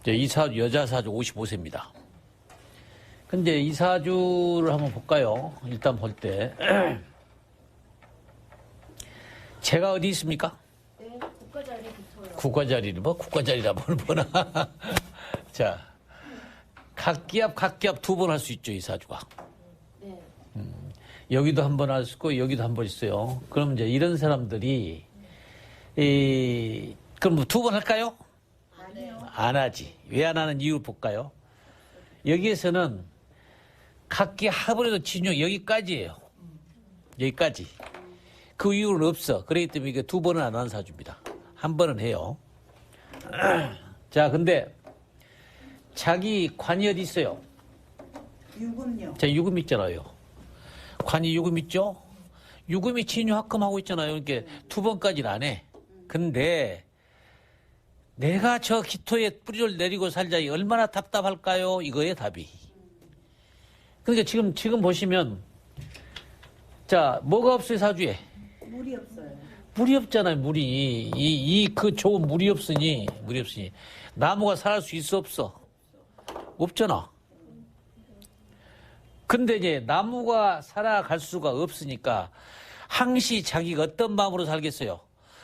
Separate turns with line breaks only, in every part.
이 사주, 여자 사주 55세입니다. 근데 이 사주를 한번 볼까요? 일단 볼 때. 제가 어디 있습니까?
네, 국가자리 붙어요.
국가자리를 국가자리라 뭘 보나. 자, 각기압 두 번 할 수 있죠, 이 사주가.
네.
여기도 한 번 할 수 있고, 여기도 한 번 있어요. 그럼 이제 이런 사람들이, 그럼 두 번 할까요?
아니요.
안 하지. 왜 안 하는 이유를 볼까요? 여기에서는 각기 합을 해도 진용 여기까지예요. 여기까지. 그 이유는 없어. 그렇기 때문에 이게 두 번은 안 하는 사주입니다. 한 번은 해요. 자, 근데 자기 관이 어디 있어요?
유금요.
자, 유금 있잖아요. 관이 유금 있죠? 유금이 진유합금하고 있잖아요. 그러니까 두 번까지는 안 해. 근데 내가 저 기토에 뿌리를 내리고 살자니 얼마나 답답할까요? 이거의 답이. 그러니까 지금 보시면, 자, 뭐가 없어요, 사주에?
물이 없어요.
물이 없잖아요, 물이. 그 좋은 물이 없으니. 나무가 살아갈 수 있어, 없어? 없잖아. 근데 이제 나무가 살아갈 수가 없으니까 항시 자기가 어떤 마음으로 살겠어요?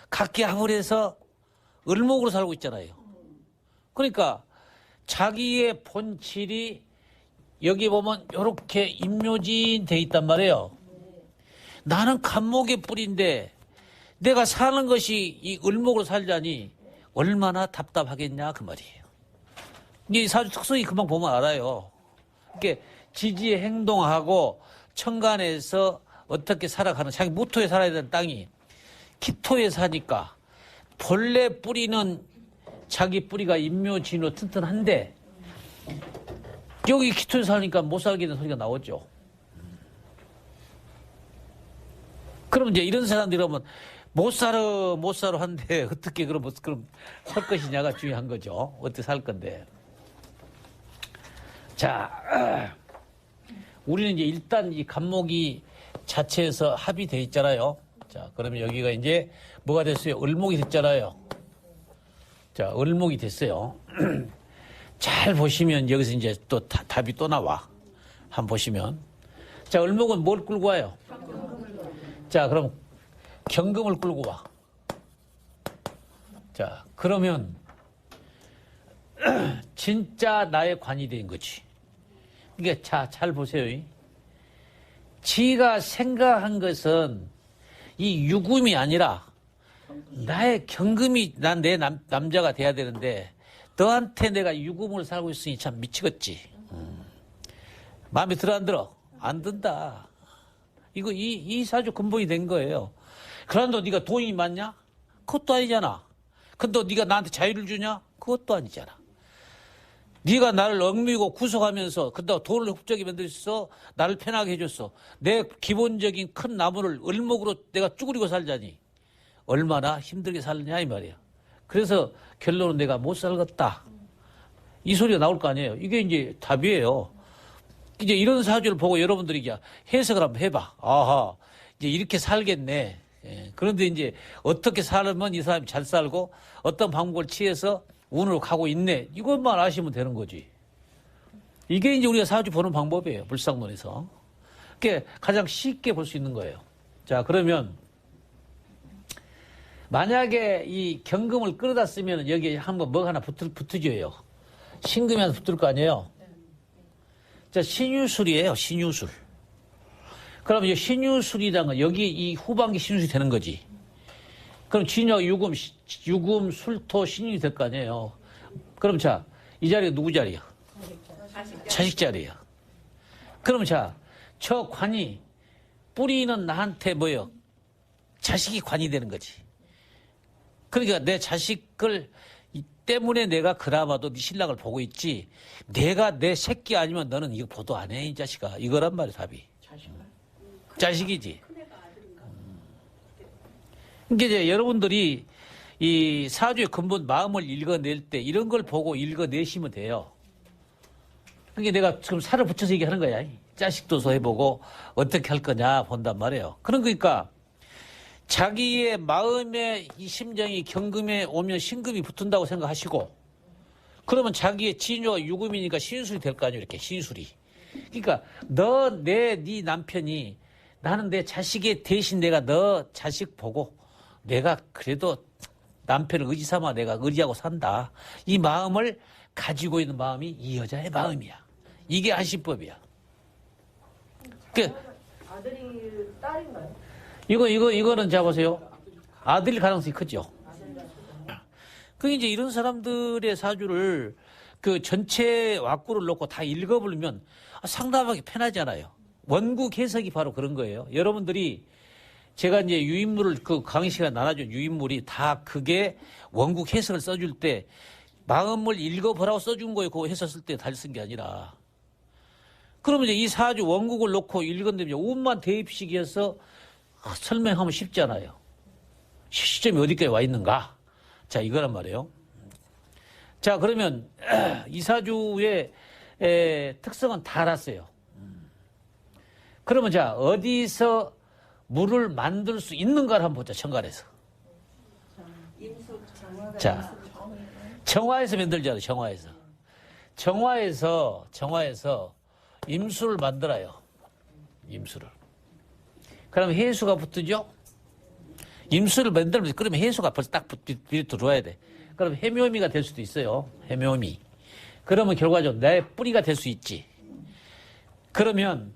각기 합을 해서 을목으로 살고 있잖아요. 그러니까 자기의 본질이 여기 보면 이렇게 임묘진 돼 있단 말이에요. 나는 간목의 뿌리인데 내가 사는 것이 이 을목으로 살자니 얼마나 답답하겠냐 그 말이에요. 이 사주 특성이 금방 보면 알아요. 이게 지지의 행동하고 천간에서 어떻게 살아가는 자기 모토에 살아야 되는 땅이 기토에 사니까 본래 뿌리는 자기 뿌리가 임묘진으로 튼튼한데 여기 기토에 사니까 못 살게 되는 소리가 나오죠. 그럼 이제 이런 사람들이 그러면 못 살아 한데 어떻게 그럼 살 것이냐가 중요한 거죠. 어떻게 살 건데. 자, 우리는 이제 일단 이 간목이 자체에서 합이 돼 있잖아요. 자, 그러면 여기가 이제 뭐가 됐어요? 을목이 됐잖아요. 자, 을목이 됐어요. 잘 보시면 여기서 이제 또 답이 또 나와. 한번 보시면. 자, 을목은 뭘 끌고 와요? 자, 그럼 경금을 끌고 와. 자, 그러면 진짜 나의 관이 된 거지. 이게 잘 보세요. 지가 생각한 것은 이 유금이 아니라 나의 경금이 내 남자가 돼야 되는데 너한테 내가 유금을 살고 있으니 참 미치겠지. 마음에 들어 안 들어? 안 든다. 이거 이 사주 근본이 된 거예요. 그런데 네가 돈이 많냐? 그것도 아니잖아. 근데 네가 나한테 자유를 주냐? 그것도 아니잖아. 네가 나를 얽매이고 구속하면서 근데 돈을 흡족히 만들었어. 나를 편하게 해줬어. 내 기본적인 큰 나무를 을목으로 내가 쭈그리고 살자니 얼마나 힘들게 살느냐 이 말이야. 그래서 결론은 내가 못 살겠다. 이 소리가 나올 거 아니에요. 이게 이제 답이에요. 이제 이런 사주를 보고 여러분들이 이제 해석을 한번 해봐. 아하, 이제 이렇게 살겠네. 예. 그런데 이제 어떻게 살면 이 사람이 잘 살고 어떤 방법을 취해서 운으로 가고 있네. 이것만 아시면 되는 거지. 이게 이제 우리가 사주 보는 방법이에요. 불상론에서. 그게 가장 쉽게 볼 수 있는 거예요. 자, 그러면 만약에 이 경금을 끌어다 쓰면 여기에 한번 뭐가 하나 붙어줘요. 신금이 하나 붙을 거 아니에요. 자, 신유술이에요. 신유술. 그럼 이 신유술이라는 건 여기 이 후반기 신유술이 되는 거지. 그럼 진여, 유금, 술토, 신유이 될 거 아니에요. 그럼 자, 이 자리가 누구 자리야? 자식 자리야. 그럼 자, 저 관이 뿌리는 나한테 뭐예요? 자식이 관이 되는 거지. 그러니까 내 자식을 때문에 내가 그나마도 네 신랑을 보고 있지. 내가 내 새끼 아니면 너는 이거 보도 안 해, 이 자식아. 이거란 말이야, 답이. 자식이지. 그러니까 이제 여러분들이 이 사주의 근본 마음을 읽어낼 때 이런 걸 보고 읽어내시면 돼요. 그러니까 내가 지금 살을 붙여서 얘기하는 거야. 자식도 소해보고 어떻게 할 거냐 본단 말이에요. 그러니까 자기의 마음의 이 심정이 경금에 오면 신금이 붙은다고 생각하시고 그러면 자기의 진요가 유금이니까 신술이 될 거 아니에요. 이렇게 신술이. 그러니까 네 남편이 나는 내 자식의 대신 내가 너 자식 보고 내가 그래도 남편을 의지 삼아 내가 의지하고 산다. 이 마음을 가지고 있는 마음이 이 여자의 마음이야. 이게 안심법이야. 그
아들이 딸인가요?
이거는 잡으세요. 아들일 가능성이 크죠. 그 이제 이런 사람들의 사주를 그 전체 왁구를 놓고 다 읽어보면 상담하기 편하잖아요. 원국 해석이 바로 그런 거예요. 여러분들이 제가 이제 유인물을 그 강의 시간에 나눠준 유인물이 다 그게 원국 해석을 써줄 때 마음을 읽어보라고 써준 거예요. 그거 해석 쓸 때 달 쓴 게 아니라. 그러면 이제 이 사주 원국을 놓고 읽었는데 운만 대입식이어서 설명하면 쉽잖아요. 시점이 어디까지 와 있는가? 자, 이거란 말이에요. 자, 그러면 이 사주의 특성은 다 알았어요. 그러면 자, 어디서 물을 만들 수 있는가를 한번 보자, 정관에서. 자, 정화에서 만들잖아요, 정화에서 임수를 만들어요. 임수를. 그럼 해수가 붙으죠? 임수를 만들면, 그러면 해수가 벌써 딱 들어와야 돼. 그럼 해묘미가 될 수도 있어요. 해묘미. 그러면 결과적으로 내 뿌리가 될 수 있지. 그러면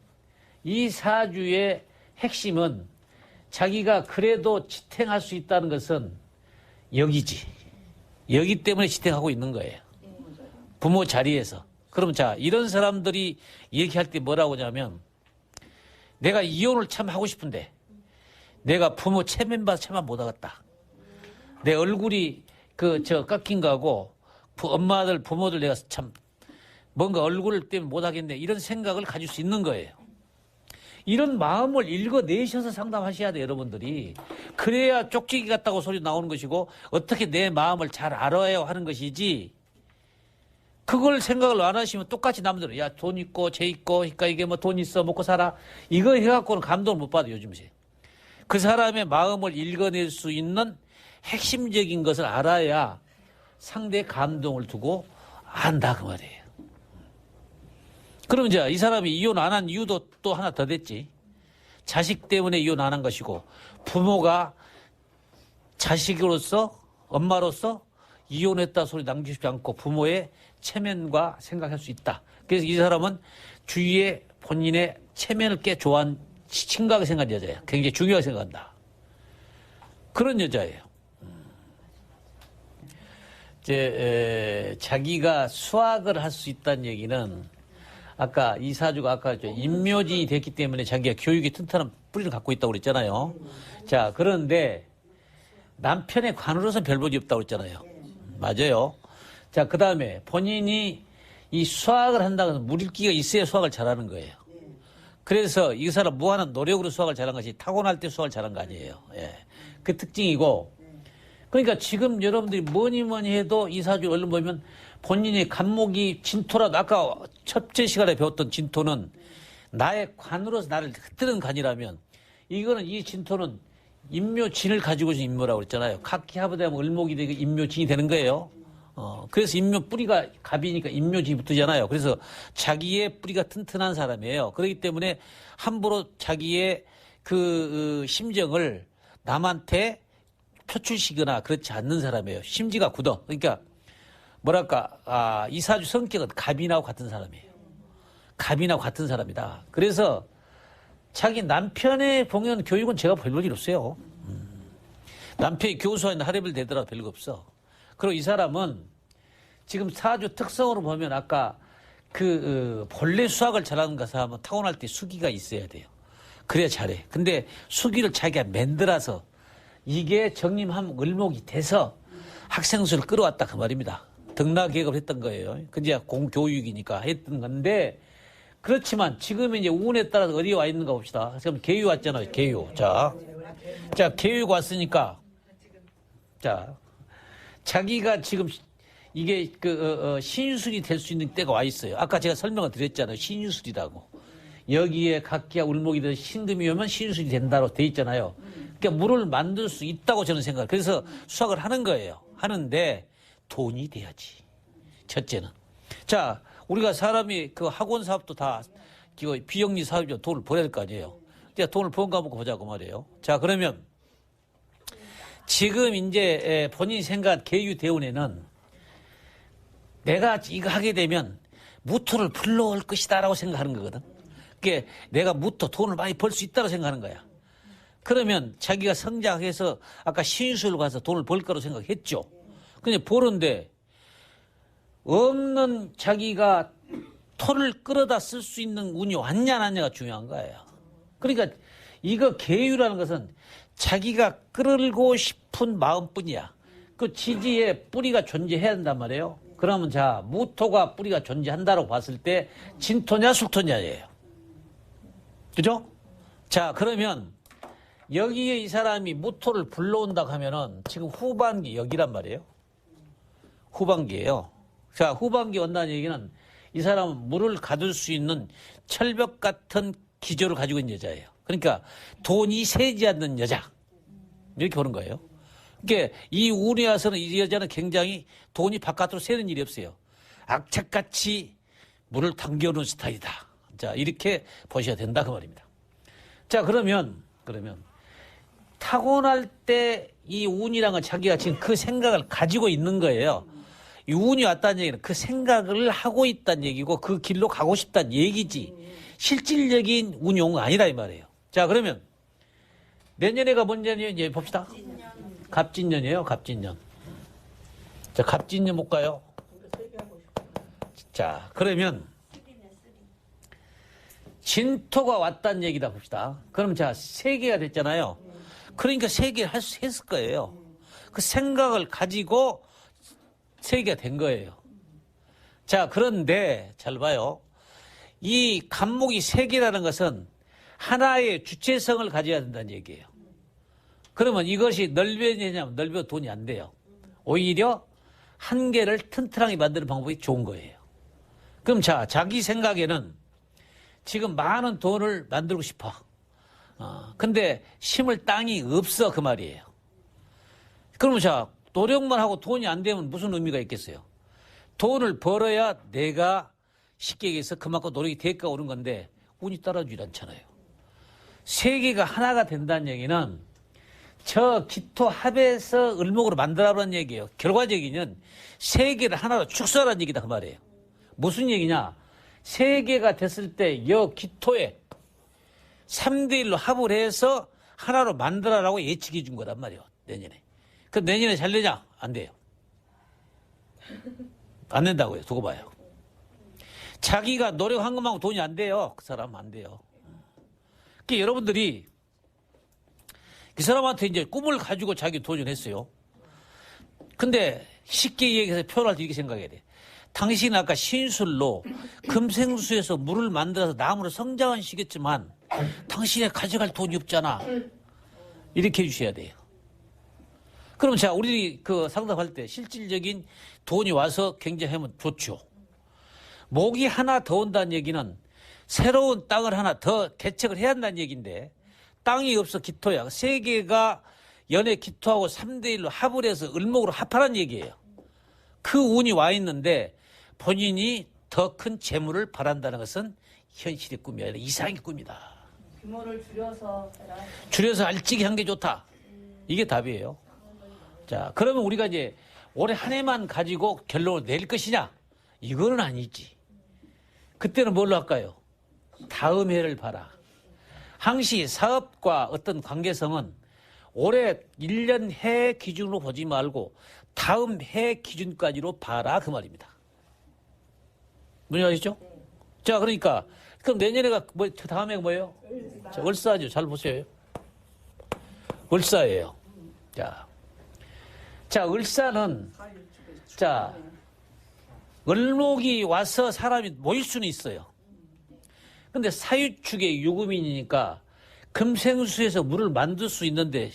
이 사주의 핵심은 자기가 그래도 지탱할 수 있다는 것은 여기지. 여기 때문에 지탱하고 있는 거예요. 부모 자리에서. 그럼 자, 이런 사람들이 얘기할 때 뭐라고 하냐면 내가 이혼을 참 하고 싶은데 내가 부모 체면봐서 참아 못 하겠다. 내 얼굴이 깎인 거하고 엄마들, 부모들 내가 참 뭔가 얼굴 때문에 못 하겠네. 이런 생각을 가질 수 있는 거예요. 이런 마음을 읽어내셔서 상담하셔야 돼요, 여러분들이. 그래야 쪽지기 같다고 소리 나오는 것이고 어떻게 내 마음을 잘 알아야 하는 것이지 그걸 생각을 안 하시면 똑같이 남들은 야, 돈 있고 쟤 있고 그러니까 이게 뭐 돈 있어 먹고 살아 이거 해갖고는 감동을 못 받아요, 요즘에. 그 사람의 마음을 읽어낼 수 있는 핵심적인 것을 알아야 상대의 감동을 두고 안다 그 말이에요. 그럼 이제 이 사람이 이혼 안 한 이유도 또 하나 더 됐지. 자식 때문에 이혼 안 한 것이고 부모가 자식으로서 엄마로서 이혼했다 소리 남기고 싶지 않고 부모의 체면과 생각할 수 있다. 그래서 이 사람은 주위에 본인의 체면을 꽤 좋아하는 심각하게 생각하는 여자예요. 굉장히 중요하게 생각한다. 그런 여자예요. 자기가 수학을 할 수 있다는 얘기는 아까 이 사주가 아까 인묘진이 됐기 때문에 자기가 교육이 튼튼한 뿌리를 갖고 있다고 그랬잖아요. 자, 그런데 남편의 관으로서 별 볼이 없다고 그랬잖아요. 맞아요. 자, 그 다음에 본인이 이 수학을 한다고 해서 물기가 있어야 수학을 잘하는 거예요. 그래서 이 사람 무한한 노력으로 수학을 잘한 것이 타고날 때 수학을 잘한 거 아니에요. 예. 그 특징이고. 그러니까 지금 여러분들이 뭐니 해도 이 사주 얼른 보면 본인의 간목이 진토라도 아까 첫째 시간에 배웠던 진토는 나의 관으로서 나를 흩뜨는 간이라면 이거는 이 진토는 인묘진을 가지고 있는 인묘라고 그랬잖아요. 각기 합의되면 을목이 되고 인묘진이 되는 거예요. 그래서 인묘 뿌리가 갑이니까 인묘진이 붙으잖아요. 그래서 자기의 뿌리가 튼튼한 사람이에요. 그렇기 때문에 함부로 자기의 그 심정을 남한테 표출시거나 그렇지 않는 사람이에요. 심지가 굳어. 그러니까 뭐랄까 이 사주 성격은 갑인하고 같은 사람이에요. 갑인하고 같은 사람이다. 그래서 자기 남편의 봉연 교육은 제가 별 볼 일 없어요. 남편이 교수하는 하레벨 되더라도 별거 없어. 그리고 이 사람은 지금 사주 특성으로 보면 아까 본래 수학을 잘하는 그 사람은 타고날 때 수기가 있어야 돼요. 그래야 잘해. 근데 수기를 자기가 만들어서 이게 정림하면 을목이 돼서 학생 수를 끌어왔다 그 말입니다. 등락계획을 했던 거예요. 근데 공교육이니까 했던 건데 그렇지만 지금 이제 운에 따라서 어디에 와 있는가 봅시다. 지금 계유 왔잖아요. 계유. 자, 계유가 왔으니까 자, 자기가 지금 이게 신유술이 될 수 있는 때가 와 있어요. 아까 제가 설명을 드렸잖아요. 신유술이라고. 여기에 각기가 울목이 돼서 신금이 오면 신유술이 된다고 돼 있잖아요. 그러니까 물을 만들 수 있다고 저는 생각해요. 그래서 수학을 하는 거예요. 하는데 돈이 돼야지. 첫째는. 자, 우리가 사람이 그 학원 사업도 다 비영리 사업이죠. 돈을 벌어야 될 거 아니에요. 이제 돈을 번가 먹고 보자고 말이에요. 자, 그러면 지금 이제 본인이 생각한 계유대운에는 내가 이거 하게 되면 무토를 불러올 것이다라고 생각하는 거거든. 그게 내가 무토 돈을 많이 벌 수 있다고 생각하는 거야. 그러면 자기가 성장해서 아까 신수를 가서 돈을 벌 거라고 생각했죠. 근데 보는데 없는 자기가 토를 끌어다 쓸 수 있는 운이 왔냐 안 왔냐가 중요한 거예요. 그러니까 이거 계유라는 것은 자기가 끌고 싶은 마음뿐이야. 그 지지에 뿌리가 존재해야 한단 말이에요. 그러면 자, 무토가 뿌리가 존재한다고 봤을 때 진토냐 술토냐예요. 그죠? 자, 그러면 여기에 이 사람이 무토를 불러온다고 하면은 지금 후반기 여기란 말이에요. 후반기예요. 자, 후반기 온다는 얘기는 이 사람은 물을 가둘 수 있는 철벽 같은 기조를 가지고 있는 여자예요. 그러니까 돈이 새지 않는 여자. 이렇게 보는 거예요. 그러니까 이 운이 와서는 이 여자는 굉장히 돈이 바깥으로 새는 일이 없어요. 악착같이 물을 당겨오는 스타일이다. 자, 이렇게 보셔야 된다 그 말입니다. 자, 그러면 타고날 때 이 운이란 건 자기가 지금 그 생각을 가지고 있는 거예요. 이 운이 왔다는 얘기는 그 생각을 하고 있다는 얘기고 그 길로 가고 싶다는 얘기지 실질적인 운이 온 거 아니다 이 말이에요. 자, 그러면 내년에가 뭔 년이에요? 이제 봅시다. 갑진년이에요. 갑진년. 자, 갑진년 볼까요? 자, 그러면 진토가 왔다는 얘기다 봅시다. 그럼 자, 3개가 됐잖아요. 그러니까 3개를 할 수 있을 거예요. 그 생각을 가지고 3개가 된 거예요. 자, 그런데 잘 봐요. 이 간목이 3개라는 것은 하나의 주체성을 가져야 된다는 얘기예요. 그러면 이것이 넓어지냐면 넓어 돈이 안 돼요. 오히려 한 개를 튼튼하게 만드는 방법이 좋은 거예요. 그럼 자, 자기 생각에는 지금 많은 돈을 만들고 싶어. 근데 심을 땅이 없어 그 말이에요. 그러면 자, 노력만 하고 돈이 안 되면 무슨 의미가 있겠어요? 돈을 벌어야 내가 쉽게 얘기해서 그만큼 노력이 대가 오는 건데 운이 따라주지 않잖아요. 3개가 하나가 된다는 얘기는 저 기토 합에서 을목으로 만들어라는 얘기예요. 결과적인 3개를 하나로 축소하라는 얘기다 그 말이에요. 무슨 얘기냐? 3개가 됐을 때 여 기토에 3대1로 합을 해서 하나로 만들어라고 예측해 준 거란 말이에요. 내년에. 그 내년에 잘 되냐? 안 돼요. 안 된다고요. 두고 봐요. 자기가 노력한 것만큼 돈이 안 돼요. 그 사람은 안 돼요. 그러니까 여러분들이 그 사람한테 이제 꿈을 가지고 자기 도전했어요. 근데 쉽게 얘기해서 표현할 때 이렇게 생각해야 돼. 당신은 아까 신술로 금생수에서 물을 만들어서 나무로 성장은 시겠지만 당신이 가져갈 돈이 없잖아. 이렇게 해주셔야 돼요. 그럼 자, 우리 그 상담할 때 실질적인 돈이 와서 경제하면 좋죠. 목이 하나 더 온다는 얘기는 새로운 땅을 하나 더 개척을 해야 한다는 얘기인데 땅이 없어 기토야. 3개가 연애 기토하고 3대1로 합을 해서 을목으로 합하라는 얘기예요. 그 운이 와 있는데 본인이 더 큰 재물을 바란다는 것은 현실의 꿈이 아니라 이상의 꿈이다.
규모를 줄여서 해라.
줄여서 알찌게 한 게 좋다. 이게 답이에요. 자, 그러면 우리가 이제 올해 한 해만 가지고 결론을 낼 것이냐? 이거는 아니지. 그때는 뭘로 할까요? 다음 해를 봐라. 항시 사업과 어떤 관계성은 올해 1년 해 기준으로 보지 말고 다음 해 기준까지로 봐라 그 말입니다. 무슨 말이죠? 자, 그러니까 그럼 내년에가 뭐 다음 해가 뭐예요? 자, 을사죠. 잘 보세요. 을사예요. 자, 을사는 자, 을목이 와서 사람이 모일 수는 있어요. 근데 사유축의 유금이니까 금생수에서 물을 만들 수 있는데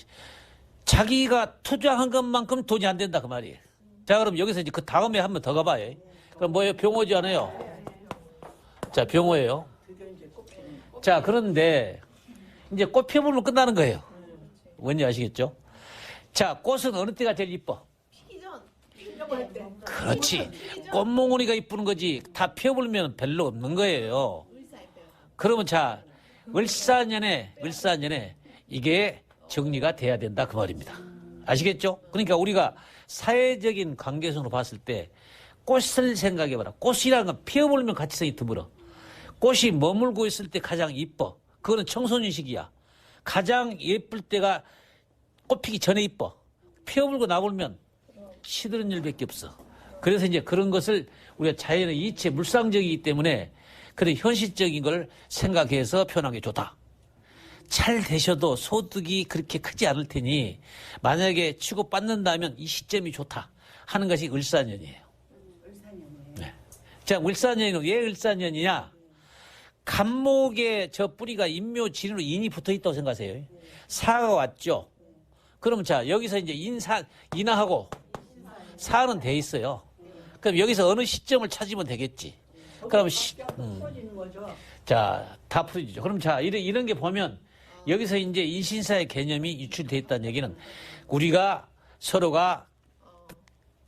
자기가 투자한 것만큼 돈이 안 된다 그 말이에요. 자, 그럼 여기서 이제 그 다음에 한 번 더 가봐요. 그럼 뭐예요? 병호지 않아요? 자, 병호예요. 자, 그런데 이제 꽃 펴보면 끝나는 거예요. 뭔지 아시겠죠? 자, 꽃은 어느 때가 제일 이뻐?
피기 전.
그렇지. 꽃몽오리가 이쁘는 거지. 다 피어버리면 별로 없는 거예요. 그러면 자, 을사년에 이게 정리가 돼야 된다 그 말입니다. 아시겠죠? 그러니까 우리가 사회적인 관계성으로 봤을 때 꽃을 생각해봐라. 꽃이라는 건 피어버리면 가치성이 드물어. 꽃이 머물고 있을 때 가장 이뻐. 그거는 청소년 시기야. 가장 예쁠 때가 꽃 피기 전에 이뻐. 피어불고 나오면 시드는 일밖에 없어. 그래서 이제 그런 것을 우리가 자연의 이체 물상적이기 때문에 그런 현실적인 걸 생각해서 표현한 게 좋다. 잘 되셔도 소득이 그렇게 크지 않을 테니 만약에 치고받는다면 이 시점이 좋다 하는 것이 을사년이에요.
을사년이에요.
네. 자, 을사년은 왜 을사년이냐? 간목에 저 뿌리가 인묘 진으로 인이 붙어 있다고 생각하세요. 사가 왔죠. 그럼 자, 여기서 이제 인하하고 사는 돼 있어요. 그럼 여기서 어느 시점을 찾으면 되겠지. 그럼 자, 다 풀어지죠. 그럼 자, 이런 게 보면 여기서 이제 인신사의 개념이 유출돼 있다는 얘기는 우리가 서로가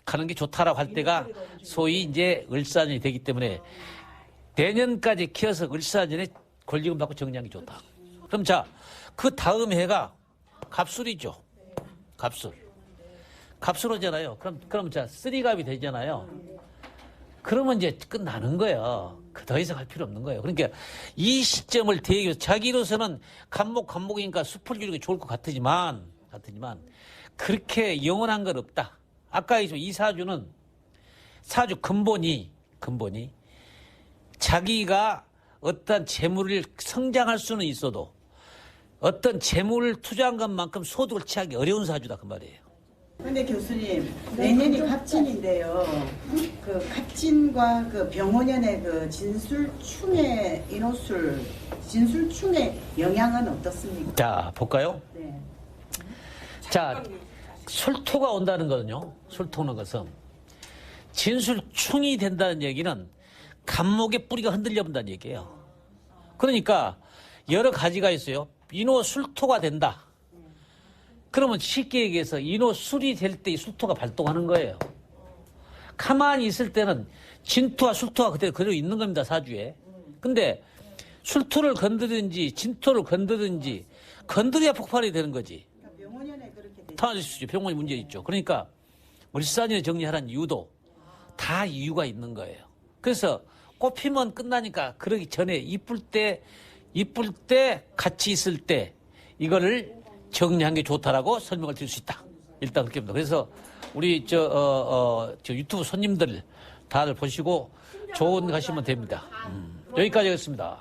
가는 게 좋다라고 할 때가 소위 이제 을사년이 되기 때문에 내년까지 키워서 을사년에 권리금 받고 정리하는 게 좋다. 그럼 자, 그 다음 해가 갑술이죠. 갑술 오잖아요. 그럼 자, 쓰리갑이 되잖아요. 그러면 이제 끝나는 거예요. 더 이상 할 필요 없는 거예요. 그러니까 이 시점을 대기 자기로서는 간목이니까 숲을 기르기 좋을 것 같지만 그렇게 영원한 건 없다. 아까 이 사주 근본이 자기가 어떤 재물을 성장할 수는 있어도 어떤 재물을 투자한 것만큼 소득을 취하기 어려운 사주다 그 말이에요.
근데 교수님, 내년이 갑진인데요. 그 갑진과 그 병호년의 그 진술충의 영향은 어떻습니까?
자, 볼까요?
네.
자, 술토가 온다는 거는요. 술토 오는 것은 진술충이 된다는 얘기는 간목의 뿌리가 흔들려 본다는 얘기예요. 그러니까 여러 가지가 있어요. 인호 술토가 된다. 그러면 쉽게 얘기해서 인호술이 될 때 이 술토가 발동하는 거예요. 가만히 있을 때는 진토와 술토가 그대로 있는 겁니다, 사주에. 근데 술토를 건드든지 진토를 건드든지 건드려야 폭발이 되는 거지.
그러니까 병호년에 그렇게 되죠.
당연히 병원이 문제 있죠. 그러니까 을사년에 정리하라는 이유도 다 이유가 있는 거예요. 그래서 꽃피면 끝나니까 그러기 전에 이쁠 때 같이 있을 때 이거를 정리한 게 좋다라고 설명을 드릴 수 있다. 일단 그렇게 봅니다. 그래서 우리 저 유튜브 손님들 다들 보시고 좋은 거 하시면 됩니다. 여기까지 하겠습니다.